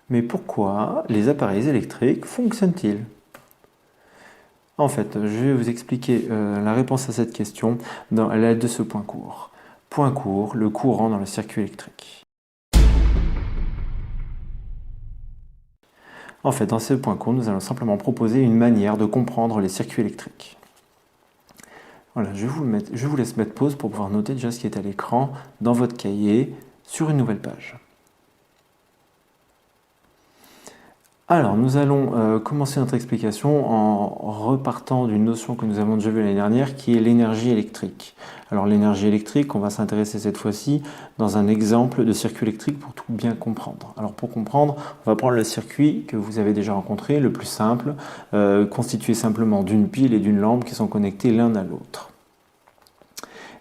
Mais pourquoi les appareils électriques fonctionnent-ils? En fait, je vais vous expliquer la réponse à cette question dans l'aide de ce point court. Point court, le courant dans le circuit électrique. En fait, dans ce point court, nous allons simplement proposer une manière de comprendre les circuits électriques. Voilà, je vous laisse mettre pause pour pouvoir noter déjà ce qui est à l'écran dans votre cahier sur une nouvelle page. Alors, nous allons commencer notre explication en repartant d'une notion que nous avons déjà vue l'année dernière, qui est l'énergie électrique. Alors, l'énergie électrique, on va s'intéresser cette fois-ci dans un exemple de circuit électrique pour tout bien comprendre. Alors, pour comprendre, on va prendre le circuit que vous avez déjà rencontré, le plus simple, constitué simplement d'une pile et d'une lampe qui sont connectés l'un à l'autre.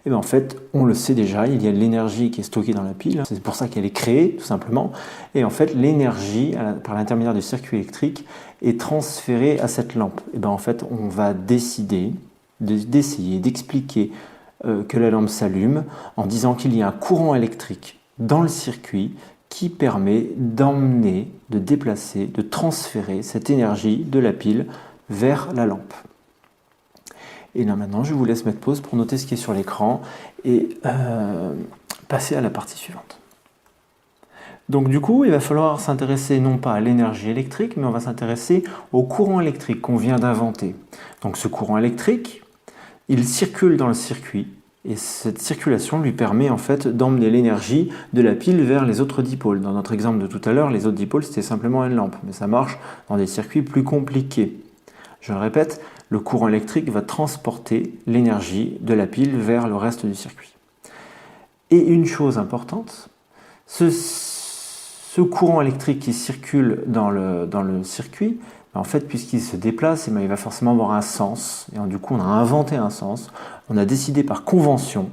Et bien en fait, on le sait déjà, il y a de l'énergie qui est stockée dans la pile, c'est pour ça qu'elle est créée, tout simplement. Et en fait, l'énergie, par l'intermédiaire du circuit électrique, est transférée à cette lampe. Et bien en fait, on va décider d'essayer d'expliquer que la lampe s'allume en disant qu'il y a un courant électrique dans le circuit qui permet d'emmener, de déplacer, de transférer cette énergie de la pile vers la lampe. Et là maintenant, je vous laisse mettre pause pour noter ce qui est sur l'écran et passer à la partie suivante. Donc du coup, il va falloir s'intéresser non pas à l'énergie électrique, mais on va s'intéresser au courant électrique qu'on vient d'inventer. Donc ce courant électrique, il circule dans le circuit et cette circulation lui permet en fait d'emmener l'énergie de la pile vers les autres dipôles. Dans notre exemple de tout à l'heure, les autres dipôles c'était simplement une lampe, mais ça marche dans des circuits plus compliqués. Je le répète, le courant électrique va transporter l'énergie de la pile vers le reste du circuit. Et une chose importante, ce courant électrique qui circule dans le circuit, en fait, puisqu'il se déplace, il va forcément avoir un sens. Et du coup, on a inventé un sens. On a décidé par convention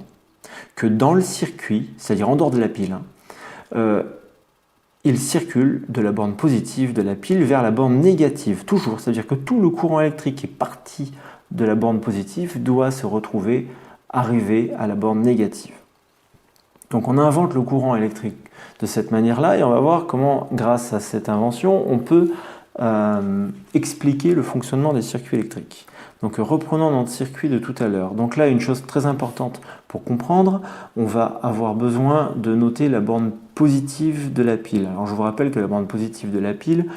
que dans le circuit, c'est-à-dire en dehors de la pile, il circule de la borne positive de la pile vers la borne négative, toujours. C'est-à-dire que tout le courant électrique qui est parti de la borne positive doit se retrouver, arriver à la borne négative. Donc on invente le courant électrique de cette manière-là et on va voir comment, grâce à cette invention, on peut expliquer le fonctionnement des circuits électriques. Donc reprenons notre circuit de tout à l'heure. Donc là, une chose très importante pour comprendre, on va avoir besoin de noter la borne positive de la pile. Alors je vous rappelle que la borne positive de la pile,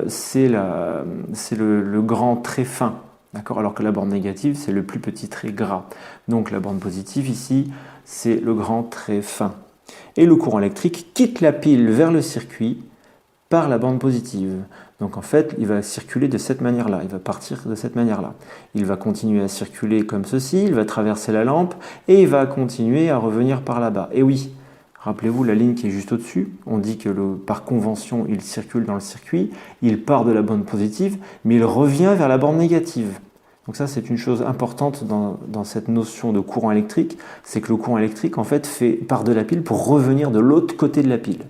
c'est le grand trait fin, d'accord, alors que la borne négative, c'est le plus petit trait gras. Donc la borne positive ici, c'est le grand trait fin. Et le courant électrique quitte la pile vers le circuit par la borne positive. Donc en fait, il va circuler de cette manière-là, il va partir de cette manière-là. Il va continuer à circuler comme ceci, il va traverser la lampe et il va continuer à revenir par là-bas. Et oui, rappelez-vous la ligne qui est juste au-dessus, on dit que par convention, il circule dans le circuit, il part de la borne positive, mais il revient vers la borne négative. Donc ça, c'est une chose importante dans cette notion de courant électrique, c'est que le courant électrique, en fait, part de la pile pour revenir de l'autre côté de la pile.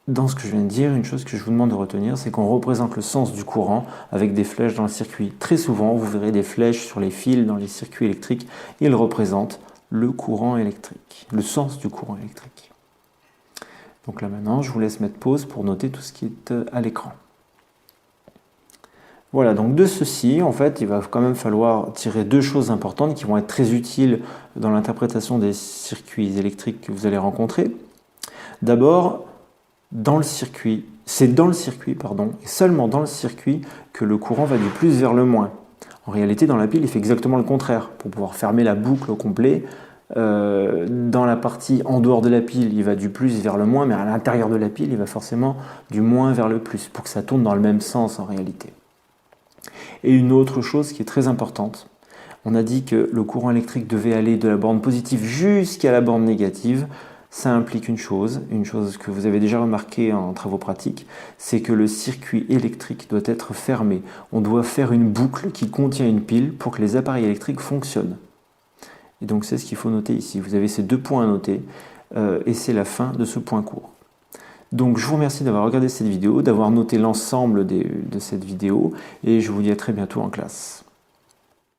Dans ce que je viens de dire, une chose que je vous demande de retenir, c'est qu'on représente le sens du courant avec des flèches dans le circuit. Très souvent, vous verrez des flèches sur les fils dans les circuits électriques. Ils représentent le courant électrique, le sens du courant électrique. Donc là maintenant, je vous laisse mettre pause pour noter tout ce qui est à l'écran. Voilà, donc de ceci, en fait, il va quand même falloir tirer deux choses importantes qui vont être très utiles dans l'interprétation des circuits électriques que vous allez rencontrer. D'abord, c'est dans le circuit, et seulement dans le circuit que le courant va du plus vers le moins. En réalité, dans la pile, il fait exactement le contraire. Pour pouvoir fermer la boucle au complet, dans la partie en dehors de la pile, il va du plus vers le moins, mais à l'intérieur de la pile, il va forcément du moins vers le plus, pour que ça tourne dans le même sens en réalité. Et une autre chose qui est très importante, on a dit que le courant électrique devait aller de la borne positive jusqu'à la borne négative. Ça implique une chose que vous avez déjà remarqué en travaux pratiques, c'est que le circuit électrique doit être fermé. On doit faire une boucle qui contient une pile pour que les appareils électriques fonctionnent. Et donc c'est ce qu'il faut noter ici. Vous avez ces deux points à noter et c'est la fin de ce point court. Donc je vous remercie d'avoir regardé cette vidéo, d'avoir noté l'ensemble de cette vidéo et je vous dis à très bientôt en classe.